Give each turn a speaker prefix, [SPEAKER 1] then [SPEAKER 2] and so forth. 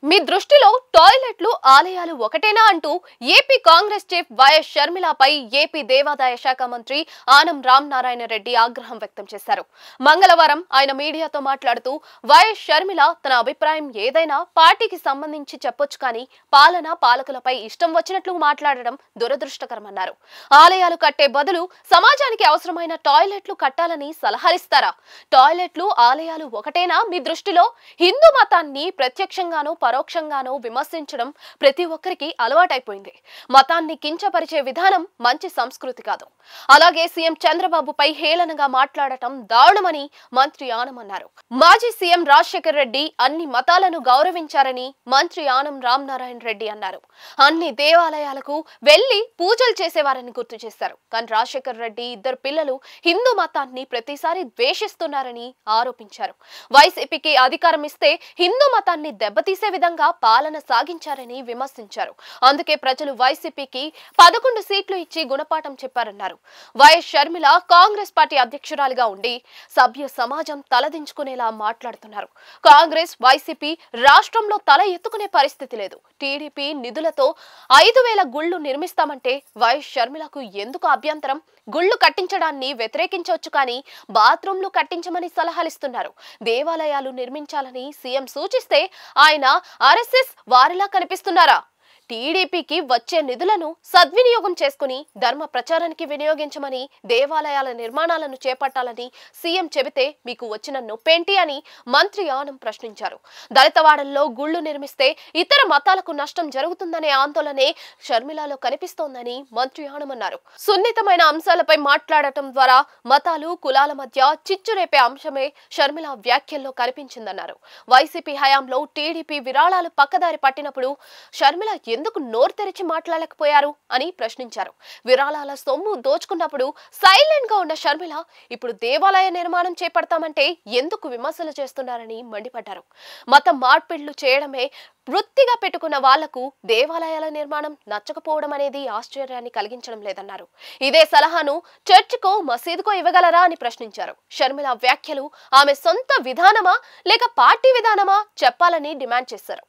[SPEAKER 1] మీ దృష్టిలో టాయిలెట్లు ఆలయాలు ఒకటేనా అంటూ ఏపీ కాంగ్రెస్ చీఫ్ వైఎస్ షర్మిలపై ఏపీ దేవాదాయ శాఖ మంత్రి ఆనం రామనారాయణ రెడ్డి ఆగ్రహం వ్యక్తం చేశారు. మంగళవారం ఆయన మీడియాతో మాట్లాడుతూ వైఎస్ షర్మిల తన అభిప్రాయం ఏదైనా పార్టీకి సంబంధించి చెప్పొచ్చు కానీ పాలకులపై ఇష్టం వచ్చినట్లు మాట్లాడడం దురదృష్టకరమన్నారు. ఆలయాలు కట్టే బదులు సమాజానికి అవసరమైన టాయిలెట్లు కట్టాలని సలహాలిస్తారా? టాయిలెట్లు ఆలయాలు ఒకటేనా మీ దృష్టిలో? హిందూ మతాన్ని ప్రత్యక్షంగానూ పరోక్షంగానూ విమర్శించడం ప్రతి ఒక్కరికి అలవాటైపోయింది. మతాన్ని కించపరిచే విధానం మంచి సంస్కృతి కాదు. అలాగే సీఎం చంద్రబాబుపై హేళనగా మాట్లాడటం దారుణమని మంత్రి ఆనం అన్నారు. మాజీ సీఎం రాజశేఖర్ రెడ్డి అన్ని మతాలను గౌరవించారని మంత్రి ఆనం రామనారాయణ రెడ్డి అన్నారు. అన్ని దేవాలయాలకు వెళ్లి పూజలు చేసేవారని గుర్తు చేశారు. కానీ రాజశేఖర్ రెడ్డి ఇద్దరు పిల్లలు హిందూ మతాన్ని ప్రతిసారి ద్వేషిస్తున్నారని ఆరోపించారు. వైసీపీకి అధికారం ఇస్తే హిందూ మతాన్ని దెబ్బతీసే విధంగా పాలన సాగించారని విమర్శించారు. అందుకే ప్రజలు వైసీపీకి 11 సీట్లు ఇచ్చి గుణపాఠం చెప్పారన్నారు. వైఎస్ షర్మిల కాంగ్రెస్ పార్టీ అధ్యక్షురాలిగా ఉండి సభ్య సమాజం తలదించుకునేలా మాట్లాడుతున్నారు. కాంగ్రెస్ వైసీపీ రాష్ట్రంలో తల ఎత్తుకునే పరిస్థితి లేదు. టీడీపీ నిధులతో 5,000 గుళ్లు నిర్మిస్తామంటే వైఎస్ షర్మిలకు ఎందుకు అభ్యంతరం? గుళ్లు కట్టించడాన్ని వ్యతిరేకించవచ్చు కానీ బాత్రూంలు కట్టించమని సలహాలిస్తున్నారు. దేవాలయాలు నిర్మించాలని సీఎం సూచిస్తే ఆయన ఆర్ఎస్ఎస్ వారిలా కనిపిస్తున్నారా? టీడీపీకి వచ్చే నిధులను సద్వినియోగం చేసుకుని ధర్మ ప్రచారానికి వినియోగించమని, దేవాలయాల నిర్మాణాలను చేపట్టాలని సీఎం చెబితే మీకు వచ్చిన నొప్పేంటి అని మంత్రి ఆనం ప్రశ్నించారు. దళితవాడల్లో గుళ్లు నిర్మిస్తే ఇతర మతాలకు నష్టం జరుగుతుందనే ఆందోళనే షర్మిలలో కనిపిస్తోందని మంత్రి ఆనం అన్నారు. సున్నితమైన అంశాలపై మాట్లాడటం ద్వారా మతాలు కులాల మధ్య చిచ్చు రేపే అంశమే షర్మిల వ్యాఖ్యల్లో కనిపించిందన్నారు. వైసీపీ హయాంలో టీడీపీ విరాళాలు పక్కదారి పట్టినప్పుడు షర్మిల ఎందుకు నోరు తెరిచి మాట్లాడలేకపోయారు అని ప్రశ్నించారు. విరాళాల సొమ్ము దోచుకున్నప్పుడు సైలెంట్ గా ఉన్న షర్మిల ఇప్పుడు దేవాలయ నిర్మాణం చేపడతామంటే ఎందుకు విమర్శలు చేస్తున్నారని మండిపడ్డారు. మత మార్పిళ్లు చేయడమే వృత్తిగా పెట్టుకున్న వాళ్లకు దేవాలయాల నిర్మాణం నచ్చకపోవడం అనేది ఆశ్చర్యాన్ని కలిగించడం లేదన్నారు. ఇదే సలహాను చర్చికో మసీదుకో ఇవ్వగలరా అని ప్రశ్నించారు. షర్మిల వ్యాఖ్యలు ఆమె సొంత విధానమా లేక పార్టీ విధానమా చెప్పాలని డిమాండ్ చేశారు.